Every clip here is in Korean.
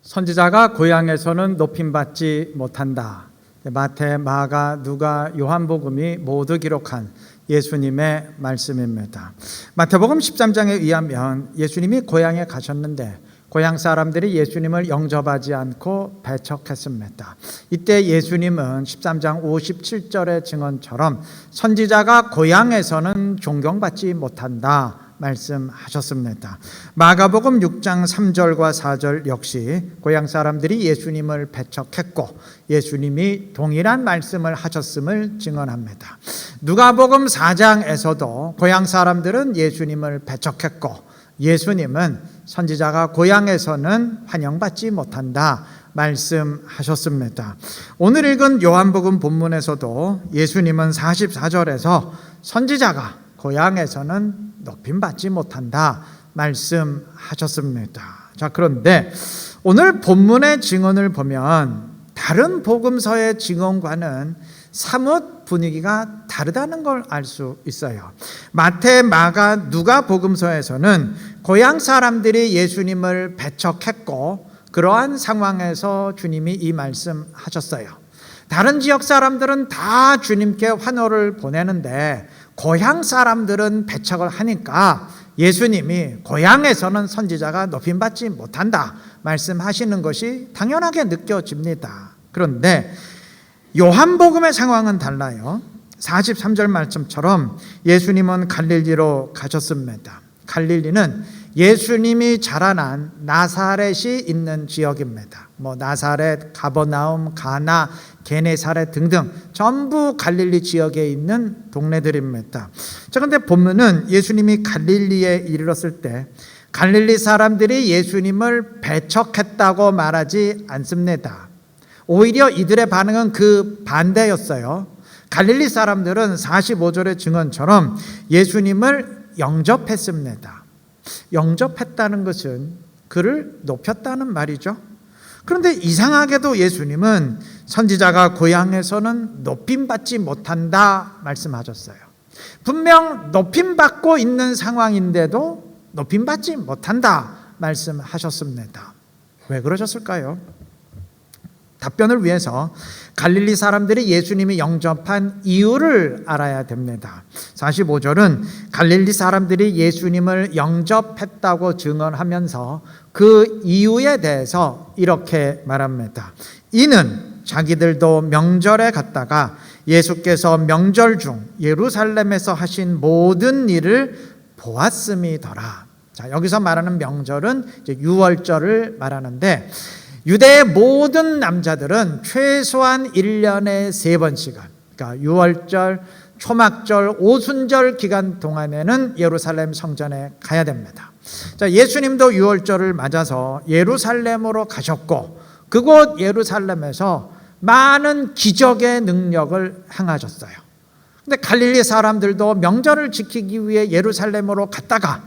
선지자가 고향에서는 높임받지 못한다. 마태, 마가, 누가, 요한복음이 모두 기록한 예수님의 말씀입니다. 마태복음 13장에 의하면 예수님이 고향에 가셨는데 고향 사람들이 예수님을 영접하지 않고 배척했습니다. 이때 예수님은 13장 57절의 증언처럼 선지자가 고향에서는 존경받지 못한다 말씀하셨습니다. 마가복음 6장 3절과 4절 역시 고향 사람들이 예수님을 배척했고 예수님이 동일한 말씀을 하셨음을 증언합니다. 누가복음 4장에서도 고향 사람들은 예수님을 배척했고 예수님은 선지자가 고향에서는 환영받지 못한다 말씀하셨습니다. 오늘 읽은 요한복음 본문에서도 예수님은 44절에서 선지자가 고향에서는 높임받지 못한다 말씀하셨습니다. 자, 그런데 오늘 본문의 증언을 보면 다른 복음서의 증언과는 사뭇 분위기가 다르다는 걸 알 수 있어요. 마태, 마가, 누가 복음서에서는 고향 사람들이 예수님을 배척했고 그러한 상황에서 주님이 이 말씀하셨어요. 다른 지역 사람들은 다 주님께 환호를 보내는데 고향 사람들은 배척을 하니까 예수님이 고향에서는 선지자가 높임받지 못한다 말씀하시는 것이 당연하게 느껴집니다. 그런데 요한복음의 상황은 달라요. 43절 말씀처럼 예수님은 갈릴리로 가셨습니다. 갈릴리는 예수님이 자라난 나사렛이 있는 지역입니다. 나사렛, 가버나움, 가나, 게네사렛 등등 전부 갈릴리 지역에 있는 동네들입니다. 자, 그런데 보면은 예수님이 갈릴리에 이르렀을 때 갈릴리 사람들이 예수님을 배척했다고 말하지 않습니다. 오히려 이들의 반응은 그 반대였어요. 갈릴리 사람들은 45절의 증언처럼 예수님을 영접했습니다. 영접했다는 것은 그를 높였다는 말이죠. 그런데 이상하게도 예수님은 선지자가 고향에서는 높임받지 못한다 말씀하셨어요. 분명 높임받고 있는 상황인데도 높임받지 못한다 말씀하셨습니다. 왜 그러셨을까요? 답변을 위해서 갈릴리 사람들이 예수님이 영접한 이유를 알아야 됩니다. 45절은 갈릴리 사람들이 예수님을 영접했다고 증언하면서 그 이유에 대해서 이렇게 말합니다. 이는 자기들도 명절에 갔다가 예수께서 명절 중 예루살렘에서 하신 모든 일을 보았음이더라. 자, 여기서 말하는 명절은 이제 유월절을 말하는데 유대의 모든 남자들은 최소한 1년에 3번씩은 그러니까 유월절, 초막절, 오순절 기간 동안에는 예루살렘 성전에 가야 됩니다. 자, 예수님도 유월절을 맞아서 예루살렘으로 가셨고 그곳 예루살렘에서 많은 기적의 능력을 행하셨어요. 근데 갈릴리 사람들도 명절을 지키기 위해 예루살렘으로 갔다가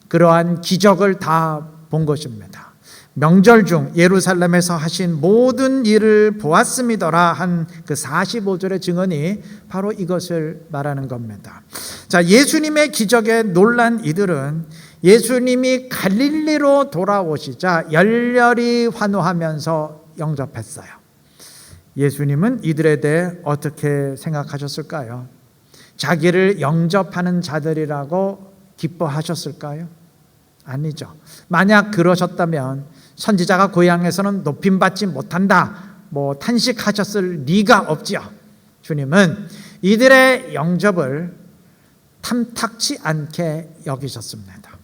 그러한 기적을 다 본 것입니다. 명절 중 예루살렘에서 하신 모든 일을 보았음이더라 한 그 45절의 증언이 바로 이것을 말하는 겁니다. 자, 예수님의 기적에 놀란 이들은 예수님이 갈릴리로 돌아오시자 열렬히 환호하면서 영접했어요. 예수님은 이들에 대해 어떻게 생각하셨을까요? 자기를 영접하는 자들이라고 기뻐하셨을까요? 아니죠. 만약 그러셨다면 선지자가 고향에서는 높임받지 못한다 탄식하셨을 리가 없지요. 주님은 이들의 영접을 탐탁치 않게 여기셨습니다.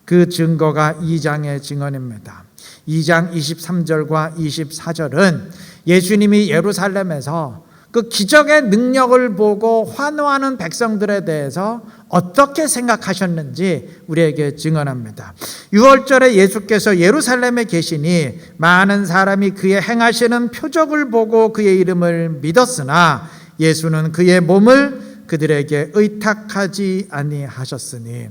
그 증거가 2장의 증언입니다. 2장 23절과 24절은 예수님이 예루살렘에서 그 기적의 능력을 보고 환호하는 백성들에 대해서 어떻게 생각하셨는지 우리에게 증언합니다. 유월절에 예수께서 예루살렘에 계시니 많은 사람이 그의 행하시는 표적을 보고 그의 이름을 믿었으나 예수는 그의 몸을 그들에게 의탁하지 아니하셨으니.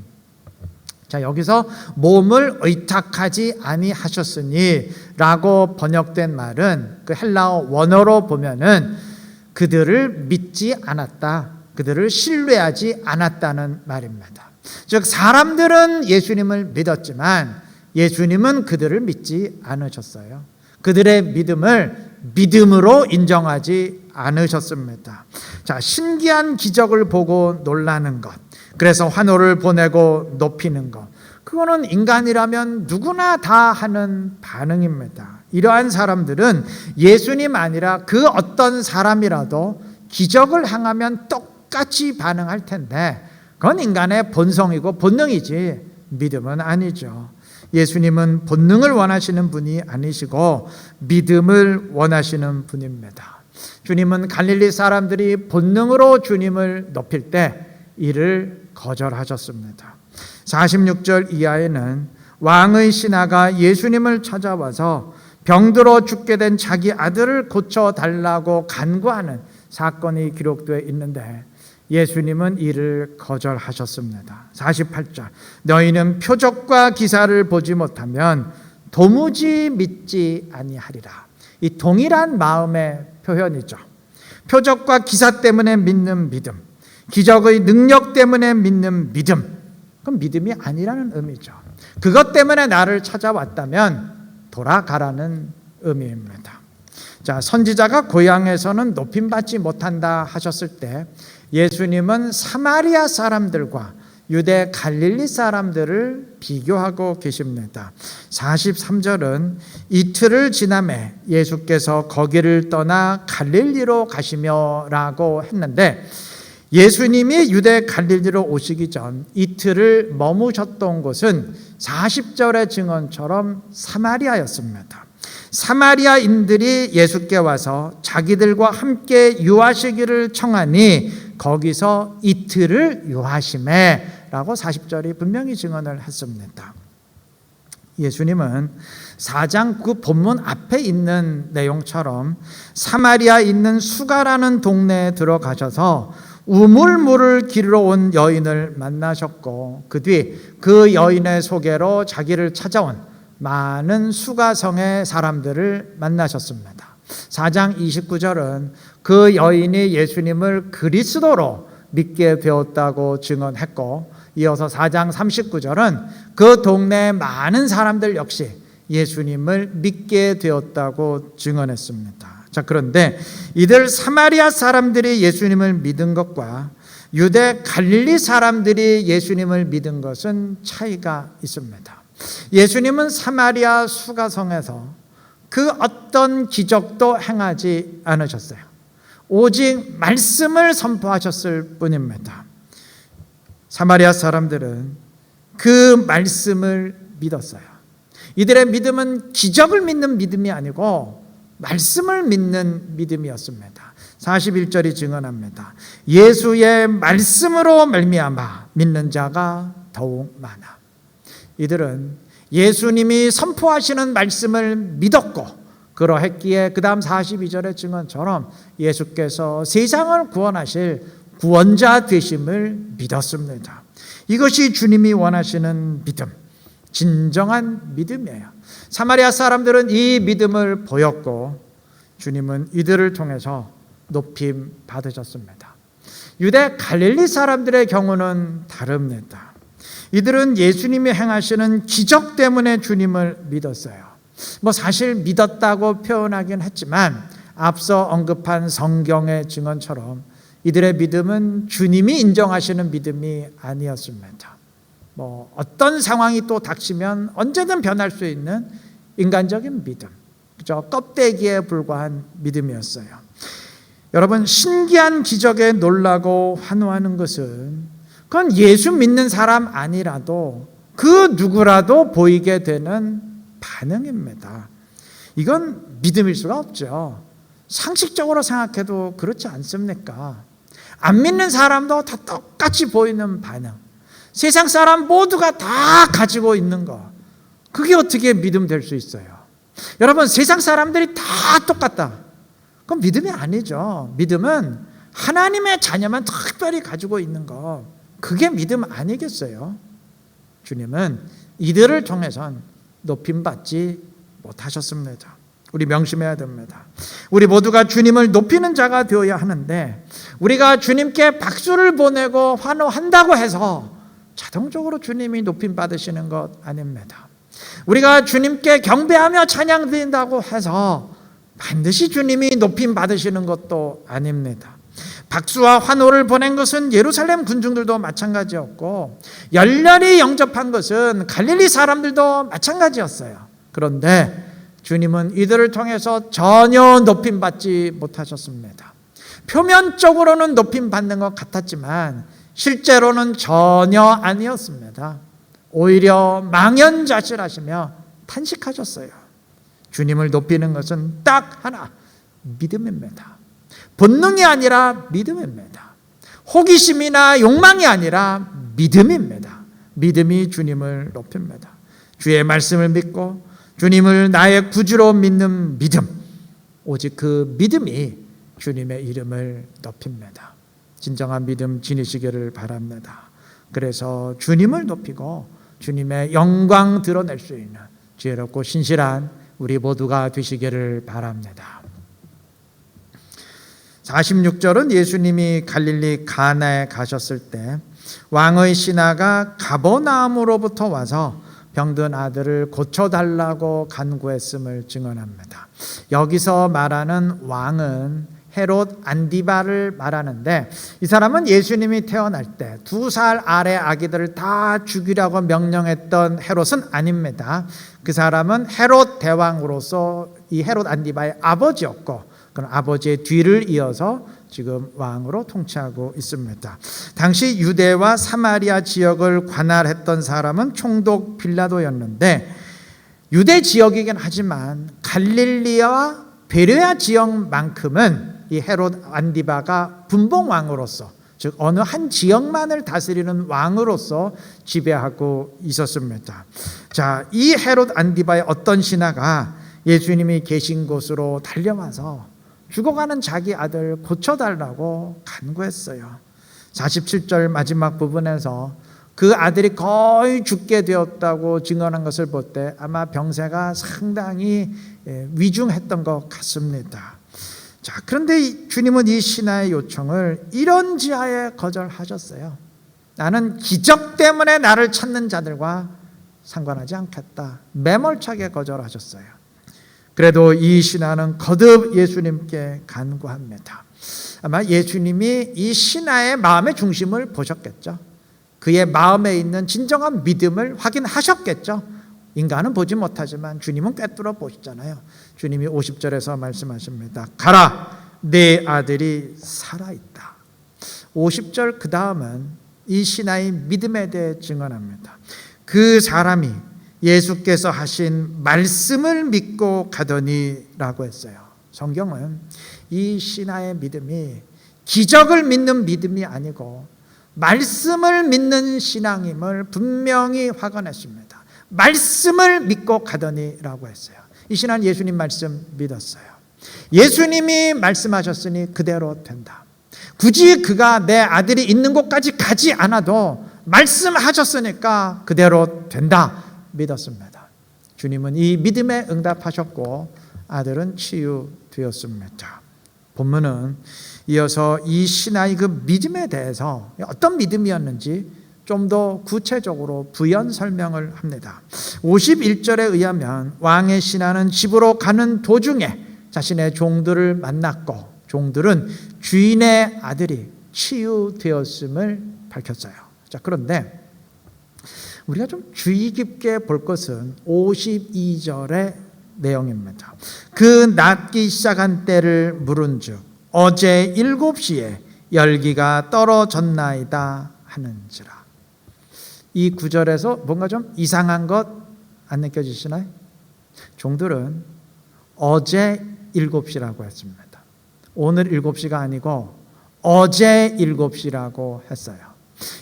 자, 여기서 몸을 의탁하지 아니하셨으니 라고 번역된 말은 그 헬라어 원어로 보면은 그들을 믿지 않았다, 그들을 신뢰하지 않았다는 말입니다. 즉 사람들은 예수님을 믿었지만 예수님은 그들을 믿지 않으셨어요. 그들의 믿음을 믿음으로 인정하지 않으셨습니다. 자, 신기한 기적을 보고 놀라는 것, 그래서 환호를 보내고 높이는 것, 그거는 인간이라면 누구나 다 하는 반응입니다. 이러한 사람들은 예수님 아니라 그 어떤 사람이라도 기적을 행하면 똑같이 반응할 텐데, 그건 인간의 본성이고 본능이지 믿음은 아니죠. 예수님은 본능을 원하시는 분이 아니시고 믿음을 원하시는 분입니다. 주님은 갈릴리 사람들이 본능으로 주님을 높일 때 이를 거절하셨습니다. 46절 이하에는 왕의 신하가 예수님을 찾아와서 병들어 죽게 된 자기 아들을 고쳐달라고 간구하는 사건이 기록되어 있는데 예수님은 이를 거절하셨습니다. 48절, 너희는 표적과 기사를 보지 못하면 도무지 믿지 아니하리라. 이 동일한 마음의 표현이죠. 표적과 기사 때문에 믿는 믿음, 기적의 능력 때문에 믿는 믿음, 그건 믿음이 아니라는 의미죠. 그것 때문에 나를 찾아왔다면 돌아가라는 의미입니다. 자, 선지자가 고향에서는 높임받지 못한다 하셨을 때 예수님은 사마리아 사람들과 유대 갈릴리 사람들을 비교하고 계십니다. 43절은 이틀을 지나매 예수께서 거기를 떠나 갈릴리로 가시며 라고 했는데, 예수님이 유대 갈릴리로 오시기 전 이틀을 머무셨던 곳은 40절의 증언처럼 사마리아였습니다. 사마리아인들이 예수께 와서 자기들과 함께 유하시기를 청하니 거기서 이틀을 유하시매 라고 40절이 분명히 증언을 했습니다. 예수님은 4장 그 본문 앞에 있는 내용처럼 사마리아 있는 수가라는 동네에 들어가셔서 우물물을 기르러 온 여인을 만나셨고, 그 뒤 그 여인의 소개로 자기를 찾아온 많은 수가성의 사람들을 만나셨습니다. 4장 29절은 그 여인이 예수님을 그리스도로 믿게 되었다고 증언했고, 이어서 4장 39절은 그 동네의 많은 사람들 역시 예수님을 믿게 되었다고 증언했습니다. 자, 그런데 이들 사마리아 사람들이 예수님을 믿은 것과 유대 갈릴리 사람들이 예수님을 믿은 것은 차이가 있습니다. 예수님은 사마리아 수가성에서 그 어떤 기적도 행하지 않으셨어요. 오직 말씀을 선포하셨을 뿐입니다. 사마리아 사람들은 그 말씀을 믿었어요. 이들의 믿음은 기적을 믿는 믿음이 아니고 말씀을 믿는 믿음이었습니다. 41절이 증언합니다. 예수의 말씀으로 말미암아 믿는 자가 더욱 많아. 이들은 예수님이 선포하시는 말씀을 믿었고 그러했기에 그 다음 42절의 증언처럼 예수께서 세상을 구원하실 구원자 되심을 믿었습니다. 이것이 주님이 원하시는 믿음, 진정한 믿음이에요. 사마리아 사람들은 이 믿음을 보였고 주님은 이들을 통해서 높임 받으셨습니다. 유대 갈릴리 사람들의 경우는 다릅니다. 이들은 예수님이 행하시는 기적 때문에 주님을 믿었어요. 사실 믿었다고 표현하긴 했지만 앞서 언급한 성경의 증언처럼 이들의 믿음은 주님이 인정하시는 믿음이 아니었습니다. 어떤 상황이 또 닥치면 언제든 변할 수 있는 인간적인 믿음, 그죠? 껍데기에 불과한 믿음이었어요. 여러분, 신기한 기적에 놀라고 환호하는 것은 그건 예수 믿는 사람 아니라도 그 누구라도 보이게 되는 반응입니다. 이건 믿음일 수가 없죠. 상식적으로 생각해도 그렇지 않습니까? 안 믿는 사람도 다 똑같이 보이는 반응. 세상 사람 모두가 다 가지고 있는 거. 그게 어떻게 믿음 될 수 있어요? 여러분, 세상 사람들이 다 똑같다. 그건 믿음이 아니죠. 믿음은 하나님의 자녀만 특별히 가지고 있는 거. 그게 믿음 아니겠어요? 주님은 이들을 통해선 높임받지 못하셨습니다. 우리 명심해야 됩니다. 우리 모두가 주님을 높이는 자가 되어야 하는데 우리가 주님께 박수를 보내고 환호한다고 해서 자동적으로 주님이 높임 받으시는 것 아닙니다. 우리가 주님께 경배하며 찬양드린다고 해서 반드시 주님이 높임 받으시는 것도 아닙니다. 박수와 환호를 보낸 것은 예루살렘 군중들도 마찬가지였고 열렬히 영접한 것은 갈릴리 사람들도 마찬가지였어요. 그런데 주님은 이들을 통해서 전혀 높임 받지 못하셨습니다. 표면적으로는 높임 받는 것 같았지만 실제로는 전혀 아니었습니다. 오히려 망연자실하시며 탄식하셨어요. 주님을 높이는 것은 딱 하나, 믿음입니다. 본능이 아니라 믿음입니다. 호기심이나 욕망이 아니라 믿음입니다. 믿음이 주님을 높입니다. 주의 말씀을 믿고 주님을 나의 구주로 믿는 믿음, 오직 그 믿음이 주님의 이름을 높입니다. 진정한 믿음 지니시기를 바랍니다. 그래서 주님을 높이고 주님의 영광 드러낼 수 있는 지혜롭고 신실한 우리 모두가 되시기를 바랍니다. 46절은 예수님이 갈릴리 가나에 가셨을 때 왕의 신하가 가버나움으로부터 와서 병든 아들을 고쳐달라고 간구했음을 증언합니다. 여기서 말하는 왕은 헤롯 안디바를 말하는데, 이 사람은 예수님이 태어날 때 2살 아래 아기들을 다 죽이라고 명령했던 헤롯은 아닙니다. 그 사람은 헤롯 대왕으로서 이 헤롯 안디바의 아버지였고, 그런 아버지의 뒤를 이어서 지금 왕으로 통치하고 있습니다. 당시 유대와 사마리아 지역을 관할했던 사람은 총독 빌라도였는데, 유대 지역이긴 하지만 갈릴리와 베레아 지역만큼은 이 헤롯 안디바가 분봉왕으로서, 즉 어느 한 지역만을 다스리는 왕으로서 지배하고 있었습니다. 자, 이 헤롯 안디바의 어떤 신하가 예수님이 계신 곳으로 달려와서 죽어가는 자기 아들 고쳐달라고 간구했어요. 47절 마지막 부분에서 그 아들이 거의 죽게 되었다고 증언한 것을 볼 때 아마 병세가 상당히 위중했던 것 같습니다. 자, 그런데 주님은 이 신하의 요청을 이런 지하에 거절하셨어요. 나는 기적 때문에 나를 찾는 자들과 상관하지 않겠다. 매몰차게 거절하셨어요. 그래도 이 신하는 거듭 예수님께 간구합니다. 아마 예수님이 이 신하의 마음의 중심을 보셨겠죠. 그의 마음에 있는 진정한 믿음을 확인하셨겠죠. 인간은 보지 못하지만 주님은 꿰뚫어 보시잖아요. 주님이 50절에서 말씀하십니다. 가라, 내 아들이 살아있다. 50절 그 다음은 이 신하의 믿음에 대해 증언합니다. 그 사람이 예수께서 하신 말씀을 믿고 가더니 라고 했어요. 성경은 이 신하의 믿음이 기적을 믿는 믿음이 아니고 말씀을 믿는 신앙임을 분명히 확언했습니다. 말씀을 믿고 가더니 라고 했어요. 이 신하는 예수님 말씀 믿었어요. 예수님이 말씀하셨으니 그대로 된다. 굳이 그가 내 아들이 있는 곳까지 가지 않아도 말씀하셨으니까 그대로 된다 믿었습니다. 주님은 이 믿음에 응답하셨고 아들은 치유되었습니다. 본문은 이어서 이 신하의 그 믿음에 대해서 어떤 믿음이었는지 좀 더 구체적으로 부연 설명을 합니다. 51절에 의하면 왕의 신하는 집으로 가는 도중에 자신의 종들을 만났고 종들은 주인의 아들이 치유되었음을 밝혔어요. 자, 그런데 우리가 좀 주의 깊게 볼 것은 52절의 내용입니다. 그 낫기 시작한 때를 물은즉 어제 7시에 열기가 떨어졌나이다 하는지라. 이 구절에서 뭔가 좀 이상한 것 안 느껴지시나요? 종들은 어제 7시라고 했습니다. 오늘 7시가 아니고 어제 7시라고 했어요.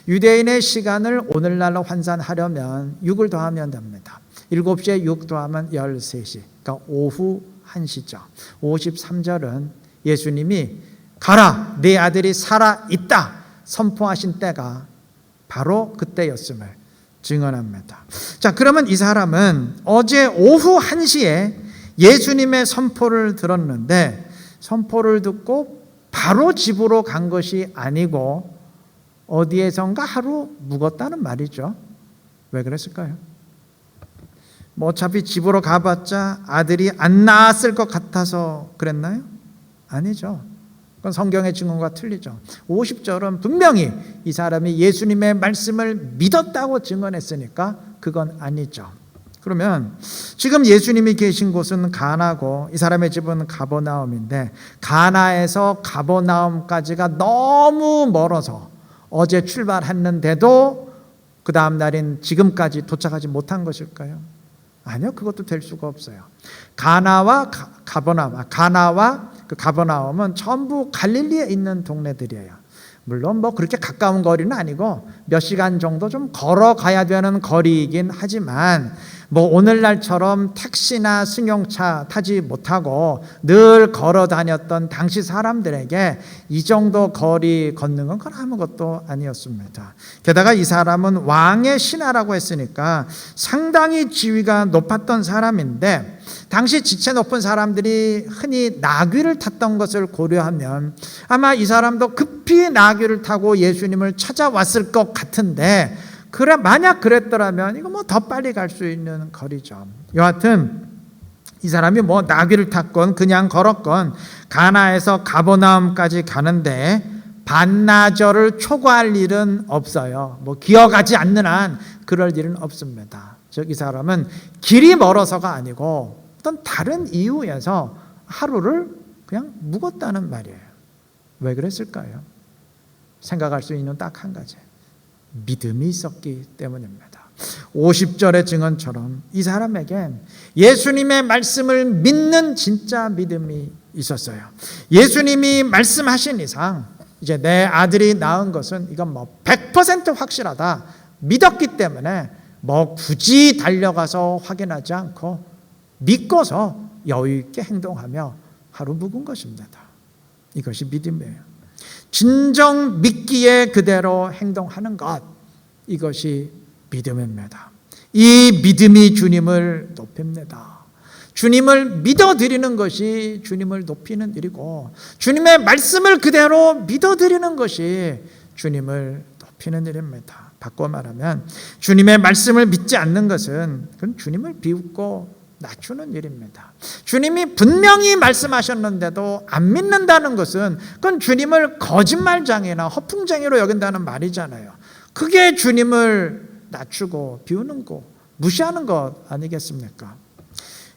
유대인의 시간을 오늘날로 환산하려면 6을 더하면 됩니다. 7시에 6 더하면 13시, 그러니까 오후 1시죠. 53절은 예수님이 가라, 네 아들이 살아있다 선포하신 때가 바로 그때였음을 증언합니다. 자, 그러면 이 사람은 어제 오후 1시에 예수님의 선포를 들었는데 선포를 듣고 바로 집으로 간 것이 아니고 어디에선가 하루 묵었다는 말이죠. 왜 그랬을까요? 뭐 어차피 집으로 가봤자 아들이 안 낳았을 것 같아서 그랬나요? 아니죠. 그건 성경의 증언과 틀리죠. 50절은 분명히 이 사람이 예수님의 말씀을 믿었다고 증언했으니까 그건 아니죠. 그러면 지금 예수님이 계신 곳은 가나고 이 사람의 집은 가버나움인데, 가나에서 가버나움까지가 너무 멀어서 어제 출발했는데도 그 다음 날인 지금까지 도착하지 못한 것일까요? 아니요, 그것도 될 수가 없어요. 가나와 가버나움은 전부 갈릴리에 있는 동네들이에요. 물론 뭐 그렇게 가까운 거리는 아니고 몇 시간 정도 좀 걸어가야 되는 거리이긴 하지만, 뭐 오늘날처럼 택시나 승용차 타지 못하고 늘 걸어 다녔던 당시 사람들에게 이 정도 거리 걷는 건 그건 아무것도 아니었습니다. 게다가 이 사람은 왕의 신하라고 했으니까 상당히 지위가 높았던 사람인데, 당시 지체 높은 사람들이 흔히 나귀를 탔던 것을 고려하면 아마 이 사람도 급히 나귀를 타고 예수님을 찾아왔을 것 같은데, 그래 만약 그랬더라면 이거 뭐 더 빨리 갈 수 있는 거리죠. 여하튼 이 사람이 뭐 나귀를 탔건 그냥 걸었건 가나에서 가버나움까지 가는데 반나절을 초과할 일은 없어요. 뭐 기어가지 않는 한 그럴 일은 없습니다. 즉 이 사람은 길이 멀어서가 아니고 어떤 다른 이유에서 하루를 그냥 묵었다는 말이에요. 왜 그랬을까요? 생각할 수 있는 딱 한 가지, 믿음이 있었기 때문입니다. 50절의 증언처럼 이 사람에겐 예수님의 말씀을 믿는 진짜 믿음이 있었어요. 예수님이 말씀하신 이상 이제 내 아들이 낳은 것은 이건 뭐 100% 확실하다 믿었기 때문에 뭐 굳이 달려가서 확인하지 않고 믿고서 여유 있게 행동하며 하루 묵은 것입니다. 이것이 믿음이에요. 진정 믿기에 그대로 행동하는 것, 이것이 믿음입니다. 이 믿음이 주님을 높입니다. 주님을 믿어드리는 것이 주님을 높이는 일이고, 주님의 말씀을 그대로 믿어드리는 것이 주님을 높이는 일입니다. 바꿔 말하면 주님의 말씀을 믿지 않는 것은 그건 주님을 비웃고 낮추는 일입니다. 주님이 분명히 말씀하셨는데도 안 믿는다는 것은 그건 주님을 거짓말장애나 허풍쟁이로 여긴다는 말이잖아요. 그게 주님을 낮추고 비우는 거, 무시하는 것 아니겠습니까?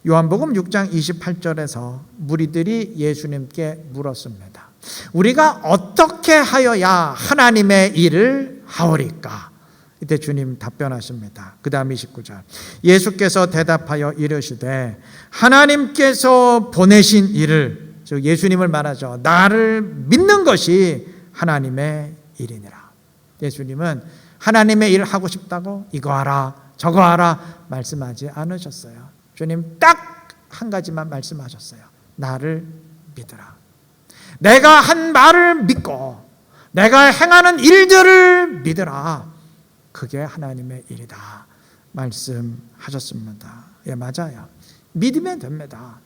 요한복음 6장 28절에서 무리들이 예수님께 물었습니다. 우리가 어떻게 하여야 하나님의 일을 하오리까? 이때 주님 답변하십니다. 그 다음 29절, 예수께서 대답하여 이르시되 하나님께서 보내신 일을, 즉 예수님을 말하죠, 나를 믿는 것이 하나님의 일이니라. 예수님은 하나님의 일을 하고 싶다고 이거 하라 저거 하라 말씀하지 않으셨어요. 주님 딱 한 가지만 말씀하셨어요. 나를 믿으라. 내가 한 말을 믿고 내가 행하는 일들을 믿으라. 그게 하나님의 일이다 말씀하셨습니다. 예, 맞아요. 믿으면 됩니다.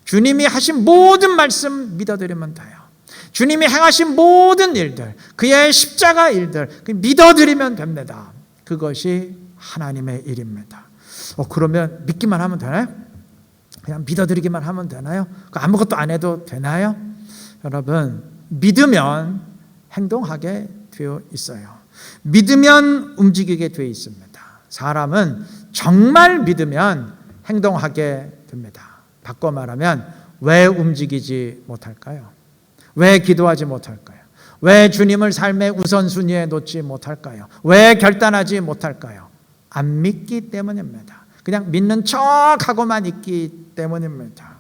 주님이 하신 모든 말씀 믿어드리면 돼요. 주님이 행하신 모든 일들, 그의 십자가 일들 믿어드리면 됩니다. 그것이 하나님의 일입니다. 그러면 믿기만 하면 되나요? 그냥 믿어드리기만 하면 되나요? 아무것도 안 해도 되나요? 여러분, 믿으면 행동하게 되어 있어요. 믿으면 움직이게 되어 있습니다. 사람은 정말 믿으면 행동하게 됩니다. 바꿔 말하면 왜 움직이지 못할까요? 왜 기도하지 못할까요? 왜 주님을 삶의 우선순위에 놓지 못할까요? 왜 결단하지 못할까요? 안 믿기 때문입니다. 그냥 믿는 척하고만 있기 때문입니다.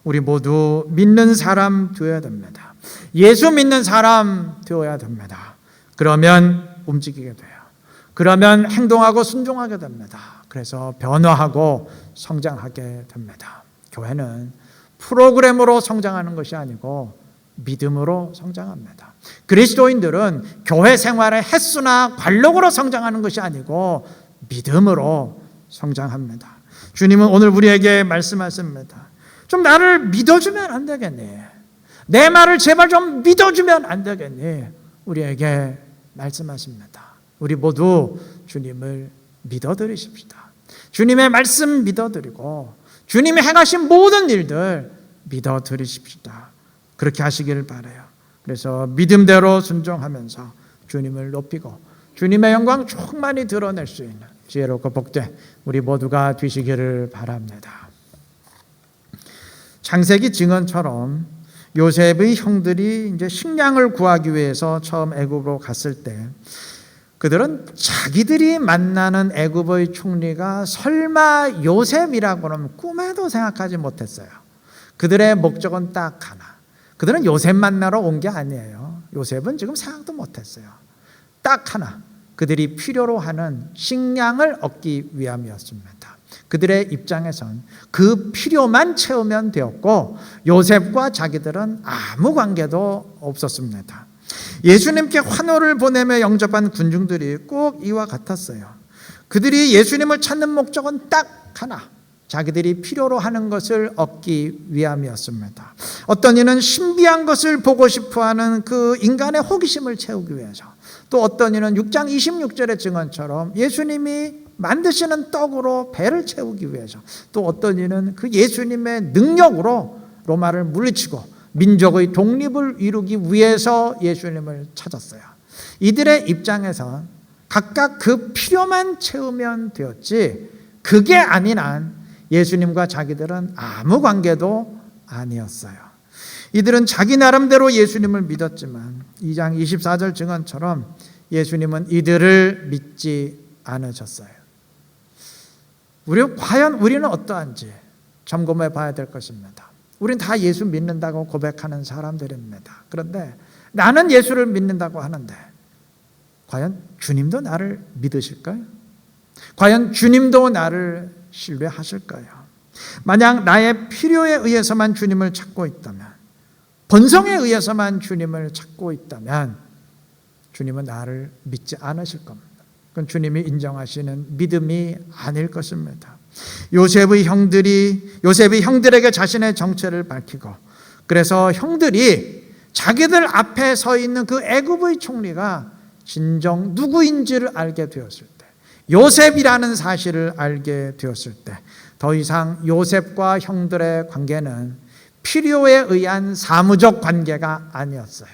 우리 모두 믿는 사람 되어야 됩니다. 예수 믿는 사람 되어야 됩니다. 그러면 움직이게 돼요. 그러면 행동하고 순종하게 됩니다. 그래서 변화하고 성장하게 됩니다. 교회는 프로그램으로 성장하는 것이 아니고 믿음으로 성장합니다. 그리스도인들은 교회 생활의 횟수나 관록으로 성장하는 것이 아니고 믿음으로 성장합니다. 주님은 오늘 우리에게 말씀하십니다. 좀 나를 믿어주면 안 되겠니? 내 말을 제발 좀 믿어주면 안 되겠니? 우리에게 말씀하십니다. 우리 모두 주님을 믿어드리십시다. 주님의 말씀 믿어드리고 주님이 행하신 모든 일들 믿어드리십시다. 그렇게 하시기를 바라요. 그래서 믿음대로 순종하면서 주님을 높이고 주님의 영광 충만히 드러낼 수 있는 지혜롭고 복된 우리 모두가 되시기를 바랍니다. 창세기 증언처럼 요셉의 형들이 이제 식량을 구하기 위해서 처음 애굽으로 갔을 때 그들은 자기들이 만나는 애굽의 총리가 설마 요셉이라고는 꿈에도 생각하지 못했어요. 그들의 목적은 딱 하나. 그들은 요셉 만나러 온 게 아니에요. 요셉은 지금 생각도 못했어요. 딱 하나. 그들이 필요로 하는 식량을 얻기 위함이었습니다. 그들의 입장에선 그 필요만 채우면 되었고 요셉과 자기들은 아무 관계도 없었습니다. 예수님께 환호를 보내며 영접한 군중들이 꼭 이와 같았어요. 그들이 예수님을 찾는 목적은 딱 하나. 자기들이 필요로 하는 것을 얻기 위함이었습니다. 어떤 이는 신비한 것을 보고 싶어하는 그 인간의 호기심을 채우기 위해서, 또 어떤 이는 6장 26절의 증언처럼 예수님이 만드시는 떡으로 배를 채우기 위해서, 또 어떤 이는 그 예수님의 능력으로 로마를 물리치고 민족의 독립을 이루기 위해서 예수님을 찾았어요. 이들의 입장에선 각각 그 필요만 채우면 되었지 그게 아닌 한 예수님과 자기들은 아무 관계도 아니었어요. 이들은 자기 나름대로 예수님을 믿었지만 2장 24절 증언처럼 예수님은 이들을 믿지 않으셨어요. 과연 우리는 어떠한지 점검해 봐야 될 것입니다. 우리는 다 예수 믿는다고 고백하는 사람들입니다. 그런데 나는 예수를 믿는다고 하는데 과연 주님도 나를 믿으실까요? 과연 주님도 나를 신뢰하실까요? 만약 나의 필요에 의해서만 주님을 찾고 있다면, 본성에 의해서만 주님을 찾고 있다면 주님은 나를 믿지 않으실 겁니다. 그건 주님이 인정하시는 믿음이 아닐 것입니다. 요셉의 형들에게 자신의 정체를 밝히고, 그래서 형들이 자기들 앞에 서 있는 그 애굽의 총리가 진정 누구인지를 알게 되었을 때, 요셉이라는 사실을 알게 되었을 때 더 이상 요셉과 형들의 관계는 필요에 의한 사무적 관계가 아니었어요.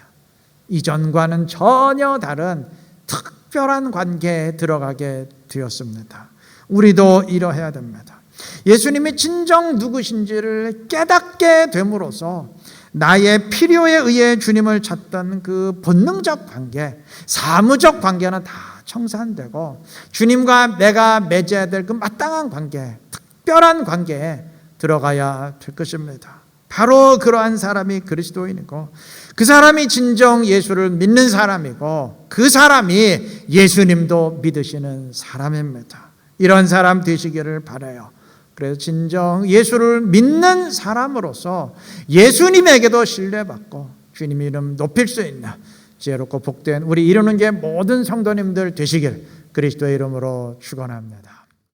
이전과는 전혀 다른 특별한 관계에 들어가게 되었습니다. 우리도 이러해야 됩니다. 예수님이 진정 누구신지를 깨닫게 됨으로써 나의 필요에 의해 주님을 찾던 그 본능적 관계, 사무적 관계는 다 청산되고 주님과 내가 맺어야 될 그 마땅한 관계, 특별한 관계에 들어가야 될 것입니다. 바로 그러한 사람이 그리스도인이고 그 사람이 진정 예수를 믿는 사람이고 그 사람이 예수님도 믿으시는 사람입니다. 이런 사람 되시기를 바라요. 그래서 진정 예수를 믿는 사람으로서 예수님에게도 신뢰받고 주님 이름 높일 수 있는 지혜롭고 복된 우리 이루는 게 모든 성도님들 되시길 그리스도의 이름으로 축원합니다.